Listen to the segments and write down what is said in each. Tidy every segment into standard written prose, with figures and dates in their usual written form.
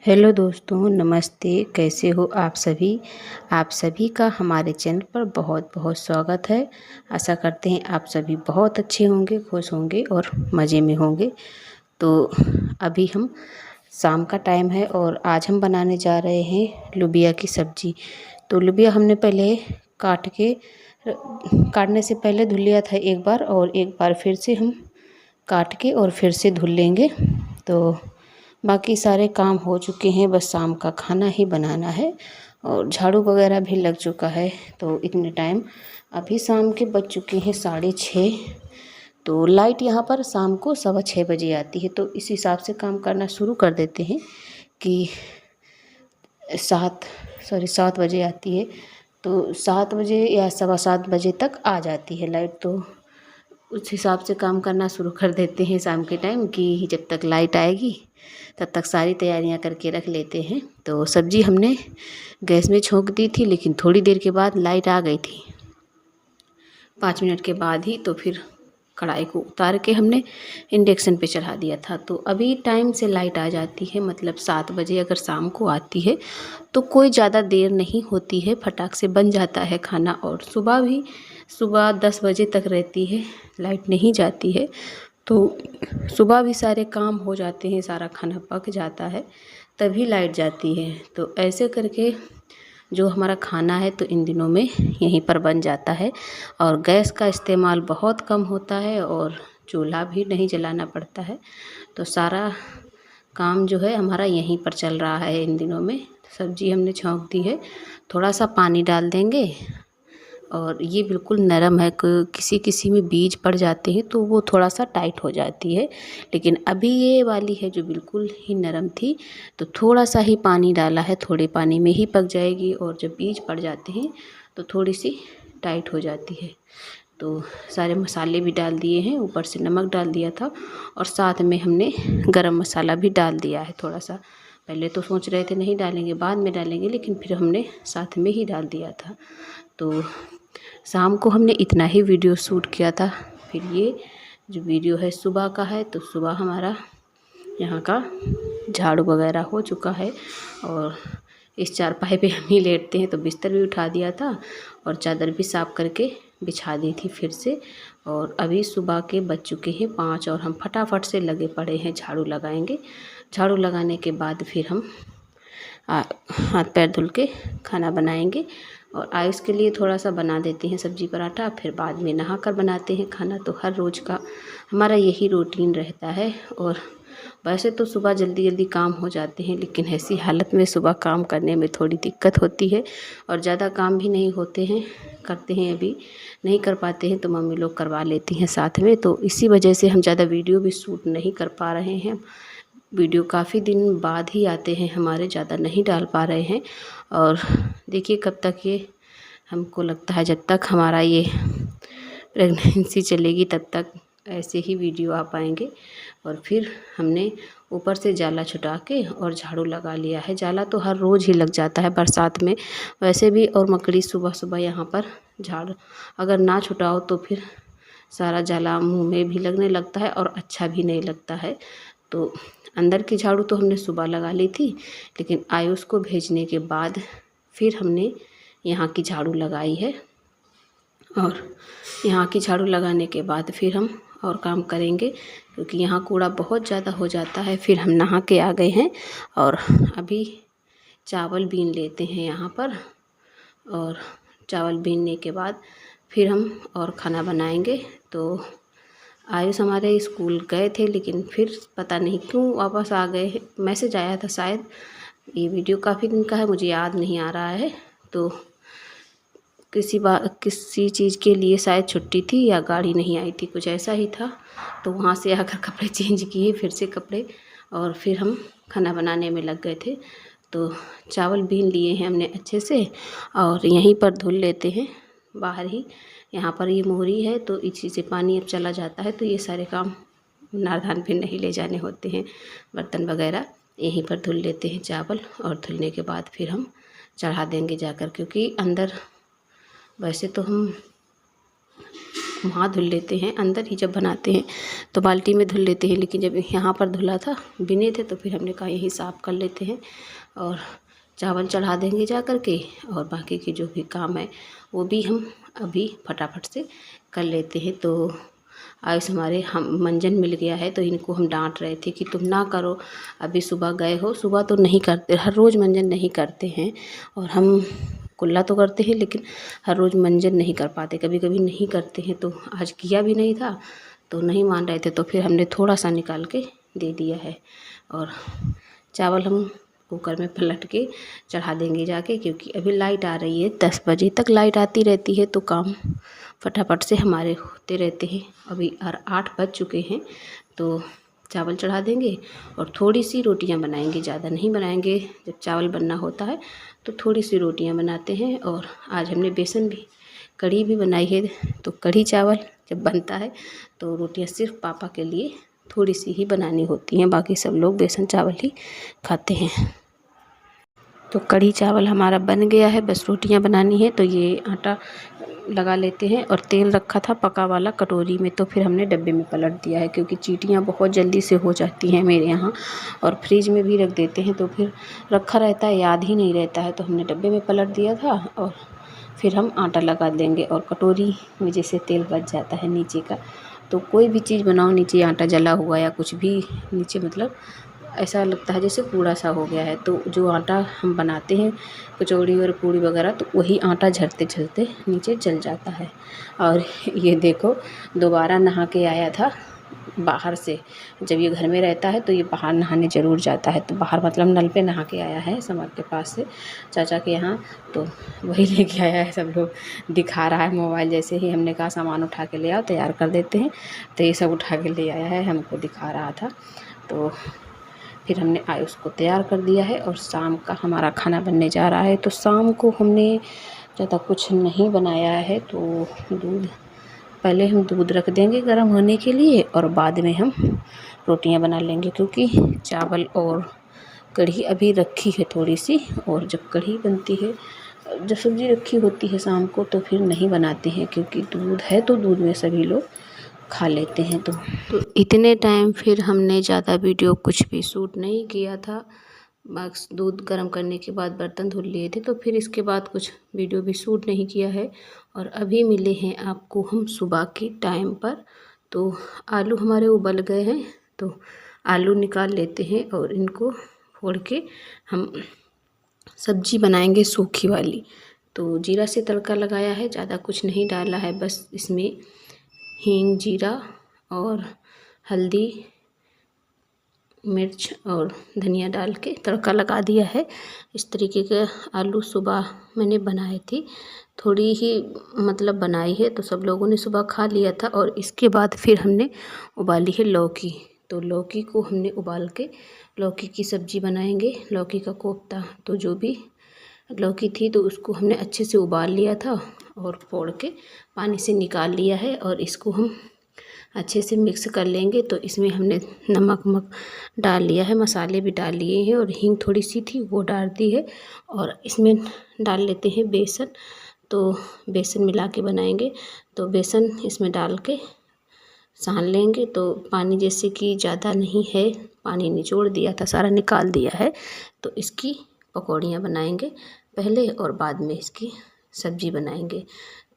Hello दोस्तों, नमस्ते। कैसे हो आप सभी का हमारे चैनल पर बहुत बहुत स्वागत है। आशा करते हैं आप सभी बहुत अच्छे होंगे, खुश होंगे और मज़े में होंगे। तो अभी हम शाम का टाइम है और आज हम बनाने जा रहे हैं लोबिया की सब्ज़ी। तो लोबिया हमने पहले काटने से पहले धुल लिया था एक बार, और एक बार फिर से हम काट के और फिर से धुल लेंगे। तो बाकी सारे काम हो चुके हैं, बस शाम का खाना ही बनाना है और झाड़ू वगैरह भी लग चुका है। तो इतने टाइम अभी शाम के बज चुके हैं 6:30। तो लाइट यहाँ पर शाम को 6:15 बजे आती है। तो इस हिसाब से काम करना शुरू कर देते हैं कि 7 बजे आती है। तो 7 बजे या 7:15 बजे तक आ जाती है लाइट। तो उस हिसाब से काम करना शुरू कर देते हैं शाम के टाइम कि जब तक लाइट आएगी तब तक सारी तैयारियां करके रख लेते हैं। तो सब्ज़ी हमने गैस में छोंक दी थी, लेकिन थोड़ी देर के बाद लाइट आ गई थी, 5 मिनट के बाद ही। तो फिर कढ़ाई को उतार के हमने इंडक्शन पे चढ़ा दिया था। तो अभी टाइम से लाइट आ जाती है, मतलब 7 बजे अगर शाम को आती है तो कोई ज़्यादा देर नहीं होती है, फटाक से बन जाता है खाना। और सुबह 10 बजे तक रहती है, लाइट नहीं जाती है। तो सुबह भी सारे काम हो जाते हैं, सारा खाना पक जाता है, तभी लाइट जाती है। तो ऐसे करके जो हमारा खाना है तो इन दिनों में यहीं पर बन जाता है। और गैस का इस्तेमाल बहुत कम होता है और चूल्हा भी नहीं जलाना पड़ता है। तो सारा काम जो है हमारा यहीं पर चल रहा है इन दिनों में। सब्ज़ी हमने छौंक दी है, थोड़ा सा पानी डाल देंगे। और ये बिल्कुल नरम है, किसी किसी में बीज पड़ जाते हैं तो वो थोड़ा सा टाइट हो जाती है, लेकिन अभी ये वाली है जो बिल्कुल ही नरम थी। तो थोड़ा सा ही पानी डाला है, थोड़े पानी में ही पक जाएगी। और जब बीज पड़ जाते हैं तो थोड़ी सी टाइट हो जाती है। तो सारे मसाले भी डाल दिए हैं, ऊपर से नमक डाल दिया था और साथ में हमने गरम मसाला भी डाल दिया है थोड़ा सा। पहले तो सोच रहे थे नहीं डालेंगे, बाद में डालेंगे, लेकिन फिर हमने साथ में ही डाल दिया था। तो शाम को हमने इतना ही वीडियो शूट किया था। फिर ये जो वीडियो है सुबह का है। तो सुबह हमारा यहाँ का झाड़ू वगैरह हो चुका है और इस चारपाई पे हम ही लेटते हैं। तो बिस्तर भी उठा दिया था और चादर भी साफ़ करके बिछा दी थी फिर से। और अभी सुबह के बज चुके हैं 5 और हम फटाफट से लगे पड़े हैं, झाड़ू लगाएंगे। झाड़ू लगाने के बाद फिर हम हाथ पैर धुल के खाना बनाएंगे। और आयुष के लिए थोड़ा सा बना देते हैं सब्जी पराठा, फिर बाद में नहा कर बनाते हैं खाना। तो हर रोज़ का हमारा यही रूटीन रहता है। और वैसे तो सुबह जल्दी जल्दी काम हो जाते हैं, लेकिन ऐसी हालत में सुबह काम करने में थोड़ी दिक्कत होती है और ज़्यादा काम भी नहीं होते हैं, करते हैं अभी नहीं कर पाते हैं तो मम्मी लोग करवा लेती हैं साथ में। तो इसी वजह से हम ज़्यादा वीडियो भी शूट नहीं कर पा रहे हैं। वीडियो काफ़ी दिन बाद ही आते हैं हमारे, ज़्यादा नहीं डाल पा रहे हैं। और देखिए कब तक ये, हमको लगता है जब तक हमारा ये प्रेगनेंसी चलेगी तब तक ऐसे ही वीडियो आ पाएंगे। और फिर हमने ऊपर से जाला छुटा के और झाड़ू लगा लिया है। जाला तो हर रोज़ ही लग जाता है बरसात में वैसे भी। और मकड़ी सुबह सुबह यहाँ पर झाड़ अगर ना छुटाओ तो फिर सारा जाला मुंह में भी लगने लगता है और अच्छा भी नहीं लगता है। तो अंदर की झाड़ू तो हमने सुबह लगा ली थी, लेकिन आयुष को भेजने के बाद फिर हमने यहाँ की झाड़ू लगाई है। और यहाँ की झाड़ू लगाने के बाद फिर हम और काम करेंगे, क्योंकि यहाँ कूड़ा बहुत ज़्यादा हो जाता है। फिर हम नहा के आ गए हैं और अभी चावल बीन लेते हैं यहाँ पर। और चावल बीनने के बाद फिर हम और खाना बनाएंगे। तो आयुष हमारे स्कूल गए थे, लेकिन फिर पता नहीं क्यों वापस आ गए। मैसेज आया था शायद, ये वीडियो काफ़ी दिन का है, मुझे याद नहीं आ रहा है। तो किसी चीज़ के लिए शायद छुट्टी थी या गाड़ी नहीं आई थी, कुछ ऐसा ही था। तो वहाँ से आकर कपड़े चेंज किए फिर से कपड़े, और फिर हम खाना बनाने में लग गए थे। तो चावल बीन लिए हैं हमने अच्छे से और यहीं पर धुल लेते हैं बाहर ही। यहाँ पर ये मोहरी है तो इसी से पानी अब चला जाता है, तो ये सारे काम नारदान पे नहीं ले जाने होते हैं, बर्तन वगैरह यहीं पर धुल लेते हैं चावल। और धुलने के बाद फिर हम चढ़ा देंगे जाकर, क्योंकि अंदर वैसे तो हम वहाँ धुल लेते हैं, अंदर ही जब बनाते हैं तो बाल्टी में धुल लेते हैं, लेकिन जब यहाँ पर धुला था बिने थे तो फिर हमने कहा यहीं साफ़ कर लेते हैं और चावल चढ़ा देंगे जा कर के, और बाकी के जो भी काम है वो भी हम अभी फटाफट से कर लेते हैं। तो आज हमारे हम मंजन मिल गया है तो इनको हम डांट रहे थे कि तुम ना करो, अभी सुबह गए हो, सुबह तो नहीं करते, हर रोज़ मंजन नहीं करते हैं, और हम कुल्ला तो करते हैं लेकिन हर रोज़ मंजन नहीं कर पाते, कभी कभी नहीं करते हैं। तो आज किया भी नहीं था तो नहीं मान रहे थे, तो फिर हमने थोड़ा सा निकाल के दे दिया है। और चावल हम कुकर में पलट के चढ़ा देंगे जाके, क्योंकि अभी लाइट आ रही है, 10 बजे तक लाइट आती रहती है तो काम फटाफट से हमारे होते रहते हैं। अभी 8 बज चुके हैं तो चावल चढ़ा देंगे और थोड़ी सी रोटियां बनाएंगे, ज़्यादा नहीं बनाएंगे। जब चावल बनना होता है तो थोड़ी सी रोटियां बनाते हैं। और आज हमने बेसन भी कढ़ी भी बनाई है, तो कढ़ी चावल जब बनता है तो रोटियां सिर्फ पापा के लिए थोड़ी सी ही बनानी होती हैं, बाकी सब लोग बेसन चावल ही खाते हैं। तो कढ़ी चावल हमारा बन गया है, बस रोटियां बनानी है। तो ये आटा लगा लेते हैं, और तेल रखा था पका वाला कटोरी में, तो फिर हमने डब्बे में पलट दिया है, क्योंकि चीटियाँ बहुत जल्दी से हो जाती हैं मेरे यहाँ, और फ्रिज में भी रख देते हैं तो फिर रखा रहता है, याद ही नहीं रहता है। तो हमने डब्बे में पलट दिया था, और फिर हम आटा लगा देंगे। और कटोरी में जैसे तेल बच जाता है नीचे का, तो कोई भी चीज़ बनाओ नीचे आटा जला हुआ या कुछ भी नीचे, मतलब ऐसा लगता है जैसे कूड़ा सा हो गया है। तो जो आटा हम बनाते हैं कचौड़ी और पूड़ी वगैरह, तो वही आटा झरते झरते नीचे जल जाता है। और ये देखो दोबारा नहा के आया था बाहर से, जब ये घर में रहता है तो ये बाहर नहाने ज़रूर जाता है, तो बाहर मतलब नल पे नहा के आया है समर के पास से, चाचा के यहाँ। तो वही लेके आया है, सब लोग दिखा रहा है मोबाइल, जैसे ही हमने कहा सामान उठा के ले आओ तैयार कर देते हैं, तो ये सब उठा के ले आया है, हमको दिखा रहा था। तो फिर हमने उसको तैयार कर दिया है, और शाम का हमारा खाना बनने जा रहा है। तो शाम को हमने ज़्यादा कुछ नहीं बनाया है, तो पहले हम दूध रख देंगे गर्म होने के लिए, और बाद में हम रोटियां बना लेंगे, क्योंकि चावल और कढ़ी अभी रखी है थोड़ी सी, और जब कढ़ी बनती है, जब सब्ज़ी रखी होती है शाम को तो फिर नहीं बनाते हैं, क्योंकि दूध है तो दूध में सभी लोग खा लेते हैं। तो इतने टाइम फिर हमने ज़्यादा वीडियो कुछ भी शूट नहीं किया था, बस दूध गर्म करने के बाद बर्तन धुल लिए थे, तो फिर इसके बाद कुछ वीडियो भी शूट नहीं किया है। और अभी मिले हैं आपको हम सुबह के टाइम पर। तो आलू हमारे उबल गए हैं, तो आलू निकाल लेते हैं, और इनको फोड़ के हम सब्जी बनाएंगे सूखी वाली। तो जीरा से तड़का लगाया है, ज़्यादा कुछ नहीं डाला है, बस इसमें हींग, जीरा और हल्दी, मिर्च और धनिया डाल के तड़का लगा दिया है। इस तरीके के आलू सुबह मैंने बनाए थी, थोड़ी ही मतलब बनाई है, तो सब लोगों ने सुबह खा लिया था। और इसके बाद फिर हमने उबाली है लौकी, तो लौकी को हमने उबाल के लौकी की सब्ज़ी बनाएंगे, लौकी का कोफ्ता। तो जो भी लौकी थी तो उसको हमने अच्छे से उबाल लिया था और फोड़ के पानी से निकाल लिया है, और इसको हम अच्छे से मिक्स कर लेंगे। तो इसमें हमने नमक डाल लिया है, मसाले भी डाल लिए हैं, और हींग थोड़ी सी थी वो डाल दी है। और इसमें डाल लेते हैं बेसन, तो बेसन मिला के बनाएंगे। तो बेसन इसमें डाल के सान लेंगे। तो पानी जैसे कि ज़्यादा नहीं है, पानी निचोड़ दिया था, सारा निकाल दिया है। तो इसकी पकौड़ियाँ बनाएंगे पहले, और बाद में इसकी सब्ज़ी बनाएंगे।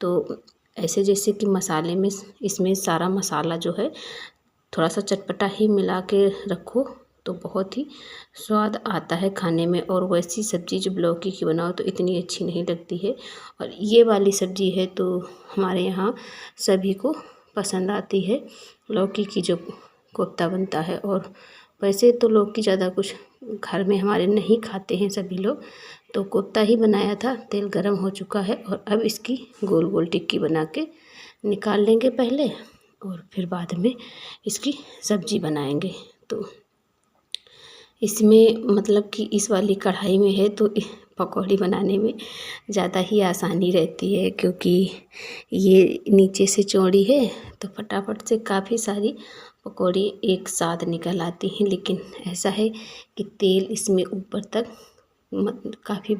तो ऐसे जैसे कि मसाले में इसमें सारा मसाला जो है थोड़ा सा चटपटा ही मिला के रखो तो बहुत ही स्वाद आता है खाने में। और वैसी सब्ज़ी जब लौकी की बनाओ तो इतनी अच्छी नहीं लगती है। और ये वाली सब्ज़ी है तो हमारे यहाँ सभी को पसंद आती है, लौकी की जो कोफ्ता बनता है। और वैसे तो लौकी ज़्यादा कुछ घर में हमारे नहीं खाते हैं सभी लोग, तो कोफ्ता ही बनाया था। तेल गरम हो चुका है, और अब इसकी गोल गोल टिक्की बना के निकाल लेंगे पहले, और फिर बाद में इसकी सब्ज़ी बनाएंगे। तो इसमें मतलब कि इस वाली कढ़ाई में है तो पकौड़ी बनाने में ज़्यादा ही आसानी रहती है, क्योंकि ये नीचे से चौड़ी है तो फटाफट से काफ़ी सारी पकौड़ी एक साथ निकल आती हैं। लेकिन ऐसा है कि तेल इसमें ऊपर तक काफ़ी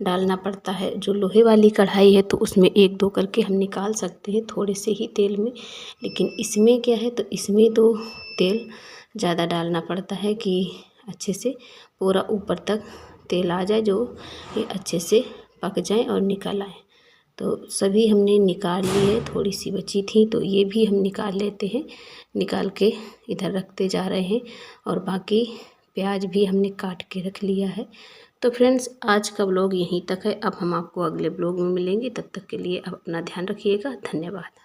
डालना पड़ता है। जो लोहे वाली कढ़ाई है तो उसमें 1-2 करके हम निकाल सकते हैं थोड़े से ही तेल में, लेकिन इसमें क्या है तो इसमें तो तेल ज़्यादा डालना पड़ता है कि अच्छे से पूरा ऊपर तक तेल आ जाए, जो ये अच्छे से पक जाए और निकल आए। तो सभी हमने निकाल लिए, थोड़ी सी बची थी तो ये भी हम निकाल लेते हैं। निकाल के इधर रखते जा रहे हैं और बाकी प्याज भी हमने काट के रख लिया है। तो फ्रेंड्स, आज का व्लॉग यहीं तक है। अब हम आपको अगले व्लॉग में मिलेंगे, तब तक के लिए आप अपना ध्यान रखिएगा। धन्यवाद।